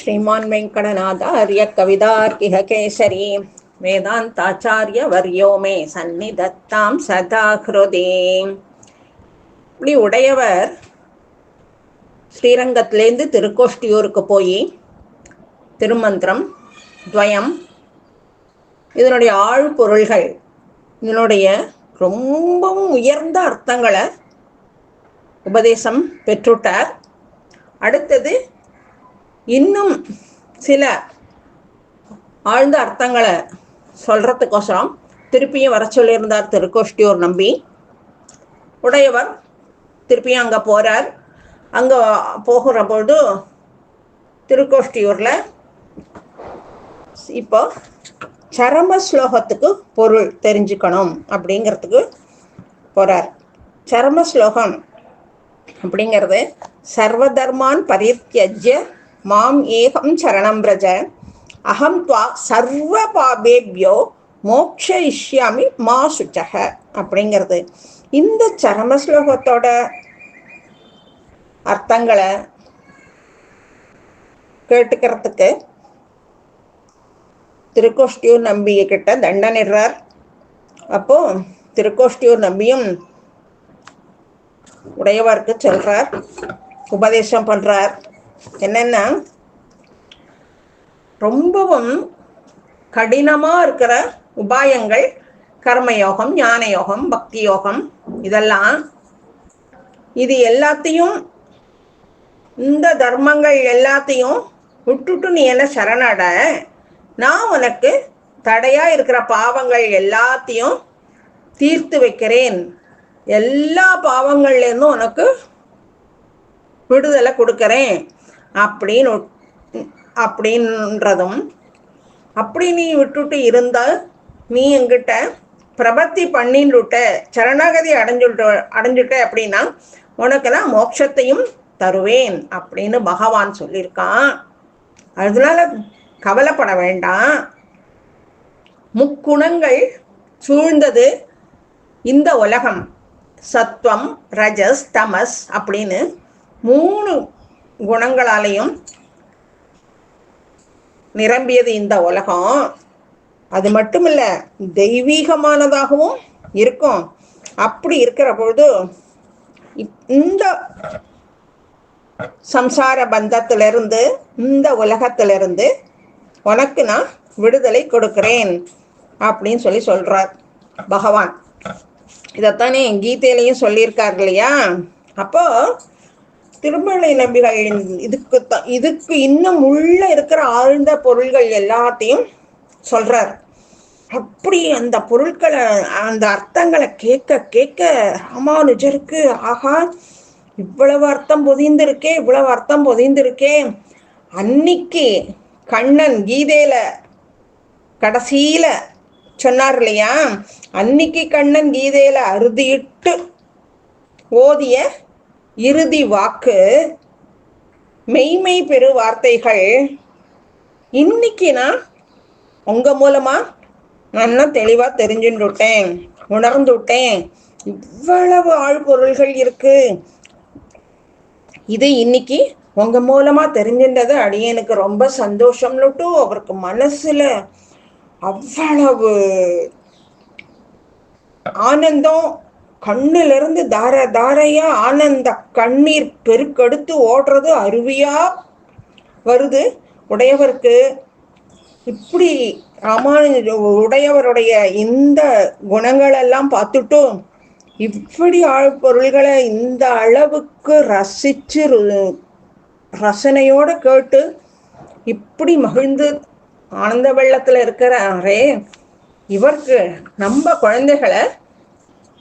श्रीमान् वेङ्कटनाथार्य कवितार्किः केसरी வேதாந்தாச்சாரியவர்யோ மே சந்நிதத்தாம் சதா ஹிருதி. இப்படி உடையவர் ஸ்ரீரங்கத்திலேருந்து திருக்கோஷ்டியூருக்கு போய் திருமந்திரம் துவயம் இதனுடைய ஆழ்பொருள்கள் இதனுடைய ரொம்பவும் உயர்ந்த அர்த்தங்களை உபதேசம் பெற்றுட்டார். அடுத்தது இன்னும் சில ஆழ்ந்த அர்த்தங்களை சொல்கிறதுக்கோசரம் திருப்பியும் வர சொல்லியிருந்தார் திருக்கோஷ்டியூர் நம்பி. உடையவர் திருப்பியும் அங்கே போகிறார். அங்கே போகிற பொழுது திருக்கோஷ்டியூரில் இப்போ சரம ஸ்லோகத்துக்கு பொருள் தெரிஞ்சுக்கணும் அப்படிங்கிறதுக்கு போகிறார். சரம ஸ்லோகம் அப்படிங்கிறது சர்வதர்மான் பரித்யஜ்ய மாம் ஏகம் சரணம் பிரஜ அகம் துவா சர்வ பாபேபியோ மோக்ஷயிஷ்யாமி மா சுச்சக அப்படிங்கிறது. இந்த சரம ஸ்லோகத்தோட அர்த்தங்களை கேட்டுக்கிறதுக்கு திருக்கோஷ்டியூர் நம்பிய கிட்ட தண்டனிடுறார். அப்போ திருக்கோஷ்டியூர் நம்பியும் உடையவருக்கு சொல்றார், உபதேசம் பண்றார். என்னன்னா, ரொம்பவும் கடினமாக இருக்கிற உபாயங்கள் கர்மயோகம், ஞான யோகம், பக்தி யோகம், இதெல்லாம் இது எல்லாத்தையும் இந்த தர்மங்கள் எல்லாத்தையும் விட்டுட்டு நீ என்ன சரணட, நான் உனக்கு தடையாக இருக்கிற பாவங்கள் எல்லாத்தையும் தீர்த்து வைக்கிறேன், எல்லா பாவங்கள்லேருந்தும் உனக்கு விடுதலை கொடுக்குறேன் அப்படின்றதும், அப்படி நீ விட்டுட்டு இருந்தால் நீ என்கிட்ட பிரபத்தி பண்ணிட்டுட்ட சரணாகதி அடைஞ்சுட்ட அப்படின்னா உனக்கு நான் மோட்சத்தையும் தருவேன் அப்படின்னு பகவான் சொல்லியிருக்கான். அதனால கவலைப்பட வேண்டாம். முக்குணங்கள் சூழ்ந்தது இந்த உலகம். சத்வம், ரஜஸ், தமஸ் அப்படின்னு 3 குணங்களாலையும் நிரம்பியது இந்த உலகம். அது மட்டும் இல்லை, தெய்வீகமானதாகவும் இருக்கும். அப்படி இருக்கிற பொழுது இந்த சம்சார பந்தத்திலிருந்து, இந்த உலகத்திலிருந்து உனக்கு நான் விடுதலை கொடுக்கிறேன் அப்படின்னு சொல்றார் பகவான். இதைத்தானே கீதையிலையும் சொல்லியிருக்கார் இல்லையா? அப்போ திருமலை நம்பிகள் இதுக்கு இன்னும் உள்ள இருக்கிற ஆழ்ந்த பொருள்கள் எல்லாத்தையும் சொல்றார். அப்படி அந்த பொருட்களை, அந்த அர்த்தங்களை கேட்க கேட்க ராமானுஜருக்கு ஆஹா, இவ்வளவு அர்த்தம் பொதிந்திருக்கே. அன்னைக்கு கண்ணன் கீதையில கடைசியில சொன்னார் இல்லையா, அன்னைக்கு கண்ணன் கீதையில அறுதியிட்டு ஓதிய இறுதி வாக்கு, மெய்மை பெரு வார்த்தைகள் இன்னைக்கு நான் உங்க மூலமா நான் தெளிவா தெரிஞ்சுட்டேன், உணர்ந்துட்டேன். இவ்வளவு ஆழ்பொருள்கள் இருக்கு, இது இன்னைக்கு உங்க மூலமா தெரிஞ்சின்றது அடியனுக்கு ரொம்ப சந்தோஷம்னுட்டு அவருக்கு மனசுல அவ்வளவு ஆனந்தம், கண்ணிலிருந்து தாரையா ஆனந்த கண்ணீர் பெருக்கெடுத்து ஓடுறது, அருவியா வருது உடையவருக்கு. இப்படி உடையவருடைய இந்த குணங்களெல்லாம் பார்த்துட்டும் இப்படி ஆழ்பொருள்களை இந்த அளவுக்கு ரசிச்சு ரசனையோட கேட்டு இப்படி மகிழ்ந்து ஆனந்த வெள்ளத்துல இருக்கிறாரே, இவருக்கு நம்ம குழந்தைகளை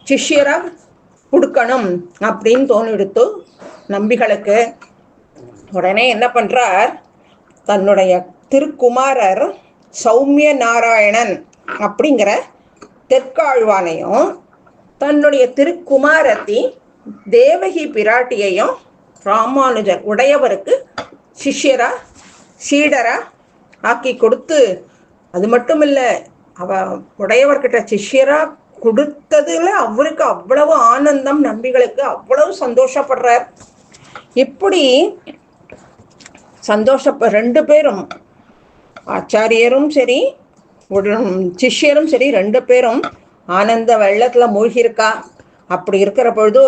சிஷ்யரா கொடுக்கணும் அப்படின்னு தோணிடுத்து நம்பிகளுக்கு. உடனே என்ன பண்றார், தன்னுடைய திருக்குமாரர் சௌமிய நாராயணன் அப்படிங்கிற தெற்காழ்வானையும் தன்னுடைய திருக்குமாரத்தி தேவகி பிராட்டியையும் ராமானுஜர் உடையவருக்கு சிஷ்யரா சீடரா ஆக்கி கொடுத்து, அது மட்டும் இல்லை, அவ உடையவர்கிட்ட சிஷ்யரா கொடுத்ததுல அவருக்கு அவ்வளவு ஆனந்தம், நம்பிகளுக்கு அவ்வளவு சந்தோஷப்படுறார். இப்படி ரெண்டு பேரும் ஆச்சாரியரும் சரி சிஷ்யரும் சரி ரெண்டு பேரும் ஆனந்த வெள்ளத்தில் மூழ்கியிருக்கா. அப்படி இருக்கிற பொழுது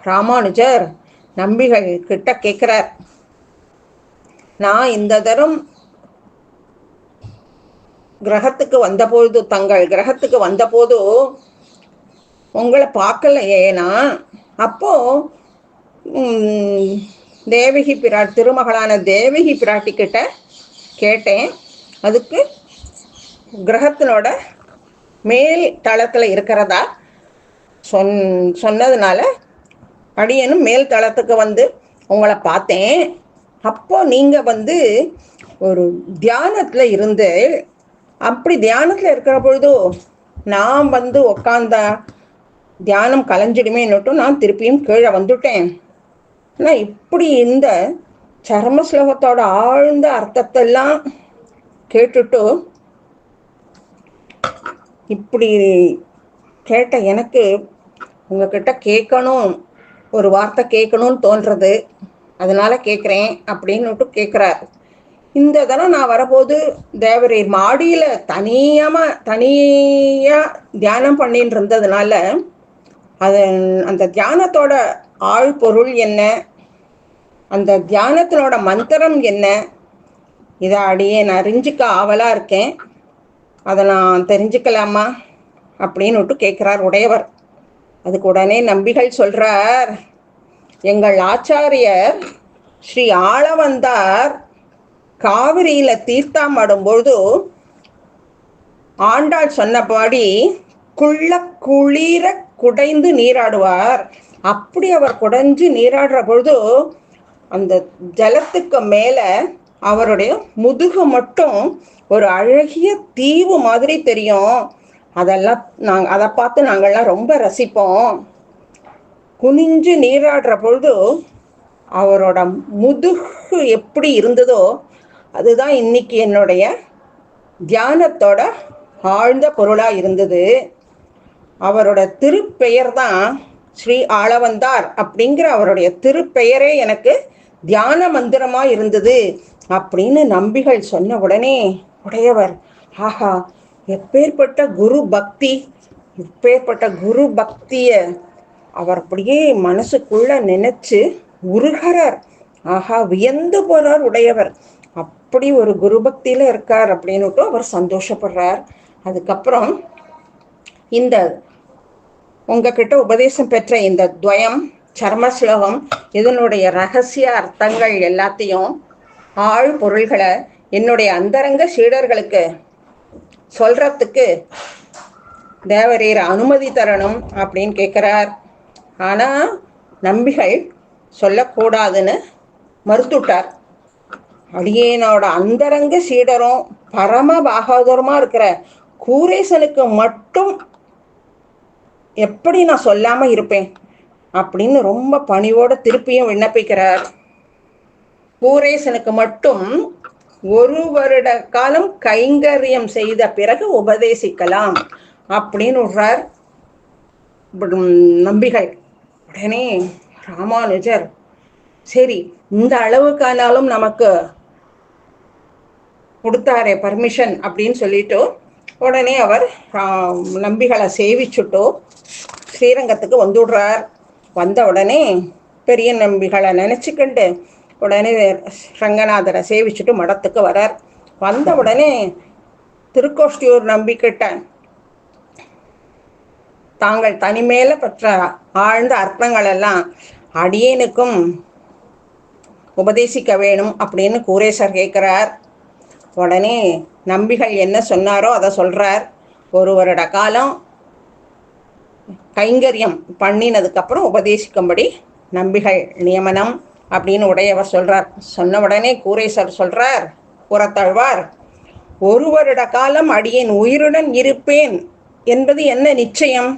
ராமானுஜர் நம்பிகள் கிட்ட கேட்குறார், நான் இந்த தரம் கிரகத்துக்கு வந்தபொழுது, தங்கள் கிரகத்துக்கு வந்தபோது உங்களை பார்க்கலையேனா, அப்போ தேவகி பிராட்டி, திருமகளான தேவகி பிராட்டி கிட்ட கேட்டேன். அதுக்கு கிரகத்தினோட மேல் தளத்தில் இருக்கிறதா சொன்னதுனால அடியனும் மேல் தளத்துக்கு வந்து உங்களை பார்த்தேன். அப்போ நீங்கள் ஒரு தியானத்தில் இருந்து, அப்படி தியானத்தில் இருக்கிற பொழுது நான் உக்காந்தா தியானம் கலைஞ்சிடுமேன்னுட்டும் நான் திருப்பியும் கீழே வந்துட்டேன். ஆனால் இப்படி இந்த சர்ம ஸ்லோகத்தோட ஆழ்ந்த அர்த்தத்தெல்லாம் கேட்டுட்டு இப்படி கேட்ட எனக்கு உங்ககிட்ட கேட்கணும், ஒரு வார்த்தை கேட்கணும்னு தோன்றது, அதனால கேட்குறேன் அப்படின்னுட்டு கேட்குறார். இந்த தரம் நான் வரபோது தேவரீர் மாடியில் தனியாக தியானம் பண்ணின்னு இருந்ததுனால அந்த தியானத்தோட ஆழ் பொருள் என்ன, அந்த தியானத்தினோட மந்திரம் என்ன, இதை அடியே நான் அறிஞ்சிக்க ஆவலாக இருக்கேன். அதை நான் தெரிஞ்சுக்கலாமா அப்படின்னுட்டு கேட்குறார் உடையவர். அதுக்கு உடனே நம்பிகள் சொல்கிறார், எங்கள் ஆச்சாரியர் ஸ்ரீ ஆளவந்தார் காவிரியில் தீர்த்தம் ஆடும்பொழுது ஆண்டாள் சொன்னபடி குளிர குடைந்து நீராடுவார். அப்படி அவர் குடைஞ்சு நீராடுற பொழுது அந்த ஜலத்துக்கு மேலே அவருடைய முதுகு மட்டும் ஒரு அழகிய தீவு மாதிரி தெரியும். அதை பார்த்து நாங்கள்லாம் ரொம்ப ரசிப்போம். குனிஞ்சு நீராடுற பொழுது அவரோட முதுகு எப்படி இருந்ததோ அதுதான் இன்னைக்கு என்னுடைய தியானத்தோட ஆழ்ந்த பொருளாக இருந்தது. அவரோட திருப்பெயர் தான் ஸ்ரீ ஆளவந்தார் அப்படிங்கிற அவருடைய திருப்பெயரே எனக்கு தியான மந்திரமாக இருந்தது அப்படின்னு நம்பிகள் சொன்ன உடனே உடையவர், ஆஹா, எப்பேற்பட்ட குரு பக்தி, இப்பேற்பட்ட குரு பக்தியை அவர் அப்படியே மனசுக்குள்ள நினைச்சு உருகிறார். ஆஹா, வியந்து போறார் உடையவர். அப்படி ஒரு குரு பக்தியில இருக்கார் அப்படின்னுட்டு அவர் சந்தோஷப்படுறார். அதுக்கப்புறம் இந்த உங்ககிட்ட உபதேசம் பெற்ற இந்த துவயம் சர்மஸ்லோகம் இதனுடைய ரகசிய அர்த்தங்கள் எல்லாத்தையும் ஆழ் பொருள்களை என்னுடைய அந்தரங்க சீடர்களுக்கு சொல்றதுக்கு தேவரீர் அனுமதி தரணும் அப்படின்னு கேட்குறார். ஆனால் நம்பிகள் சொல்லக்கூடாதுன்னு மறுத்துட்டார். அடியேனோட அந்தரங்க சீடரும் பரம பாகவதருமா இருக்கிற கூரேசனுக்கு மட்டும் எப்படி நான் சொல்லாம இருப்பேன் அப்படின்னு ரொம்ப பணிவோட திருப்பியும் விண்ணப்பிக்கிறார். கூரேசனுக்கு மட்டும் 1 வருட காலம் கைங்கரியம் செய்த பிறகு உபதேசிக்கலாம் அப்படின்னு விடுறார் நம்பிகள். உடனே ராமானுஜர், சரி, இந்த அளவுக்கானாலும் நமக்கு கொடுத்தாரே பர்மிஷன் அப்படின்னு சொல்லிட்டு உடனே அவர் நம்பிகளை சேவிச்சுட்டோ ஸ்ரீரங்கத்துக்கு வந்துடுறார். வந்த உடனே பெரிய நம்பிகளை நினச்சிக்கிண்டு உடனே ரங்கநாதரை சேவிச்சுட்டு மடத்துக்கு வரார். வந்த உடனே திருக்கோஷ்டியூர் நம்பிக்கிட்ட தாங்கள் தனிமேல பெற்ற ஆழ்ந்த அர்த்தங்கள் எல்லாம் அடியேனுக்கும் உபதேசிக்க வேணும் அப்படின்னு கூரேசர் கேட்குறார். உடனே நம்பிகள் என்ன சொன்னாரோ அதை சொல்கிறார். 1 வருட காலம் கைங்கரியம் பண்ணினதுக்கப்புறம் உபதேசிக்கும்படி நம்பிகள் நியமனம் அப்படின்னு உடையவர் சொல்கிறார். சொன்ன உடனே கூரேசர் சொல்கிறார், புறத்தாழ்வார், 1 வருட காலம் அடியேன் உயிருடன் இருப்பேன் என்பது என்ன நிச்சயம்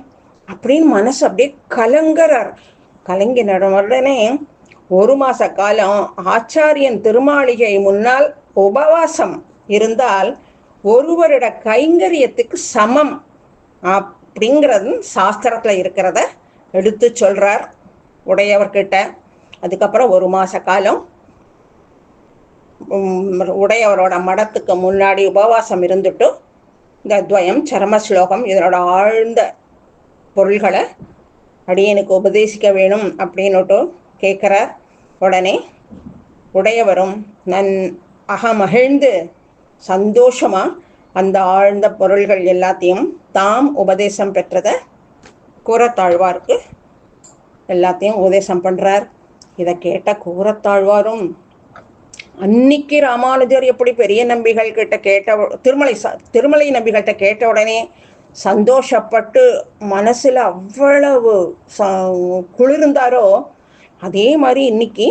அப்படின்னு மனசு அப்படியே கலங்குறார். கலங்கின உடனே 1 மாத காலம் ஆச்சாரியன் திருமாளிகை முன்னால் உபவாசம் இருந்தால் 1 வருட கைங்கரியத்துக்கு சமம் அப்படிங்கிறது சாஸ்திரத்தில் இருக்கிறத எடுத்து சொல்கிறார் உடையவர்கிட்ட. அதுக்கப்புறம் 1 மாத காலம் உடையவரோட மடத்துக்கு முன்னாடி உபவாசம் இருந்துட்டு இந்த துவயம் சரம ஸ்லோகம் இதனோட ஆழ்ந்த பொருள்களை அடியனுக்கு உபதேசிக்க வேணும் அப்படின்னுட்டு கேட்குறார். உடனே உடையவரும் அகமகிழ்ந்து சந்தோஷமாக அந்த ஆழ்ந்த பொருள்கள் எல்லாத்தையும் தாம் உபதேசம் பெற்றதை கூரத்தாழ்வாருக்கு எல்லாத்தையும் உபதேசம் பண்ணுறார். இதை கேட்ட கூரத்தாழ்வாரும் அன்னைக்கு ராமானுஜர் எப்படி பெரிய நம்பிகள் கிட்ட கேட்ட திருமலை நம்பிகள்கிட்ட கேட்ட உடனே சந்தோஷப்பட்டு மனசில் அவ்வளவு குளிர்ந்தாரோ அதே மாதிரி இன்னைக்கு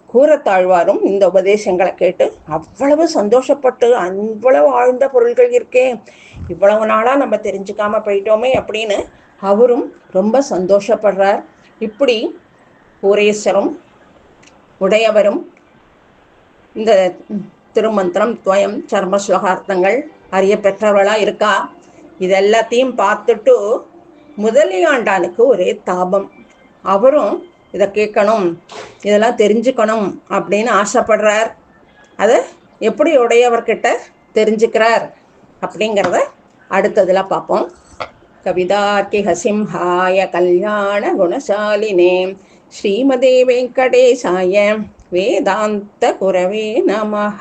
கூரத்தாழ்வாரும் இந்த உபதேசங்களை கேட்டு அவ்வளவு சந்தோஷப்பட்டு அவ்வளவு ஆழ்ந்த பொருள்கள் இருக்கே, இவ்வளவு நாளாக நம்ம தெரிஞ்சுக்காம போயிட்டோமே அப்படின்னு அவரும் ரொம்ப சந்தோஷப்படுறார். இப்படி கூரேஸ்வரும் உடையவரும் இந்த திருமந்திரம் துவயம் சர்ம ஸ்லோகார்த்தங்கள் அறிய பெற்றவர்களாக இருக்கா. இதெல்லாத்தையும் பார்த்துட்டு முதலியாண்டானுக்கு ஒரே தாபம். அவரும் இதை கேட்கணும், இதெல்லாம் தெரிஞ்சுக்கணும் அப்படின்னு ஆசைப்படுறார். அதை எப்படி உடையவர்கிட்ட தெரிஞ்சுக்கிறார் அப்படிங்கிறத அடுத்ததில் பார்ப்போம். கவிதார்க்கிக சிம்ஹாய கல்யாண குணசாலினே ஸ்ரீமதே வெங்கடேசாய வேதாந்த குரவே நமஹ.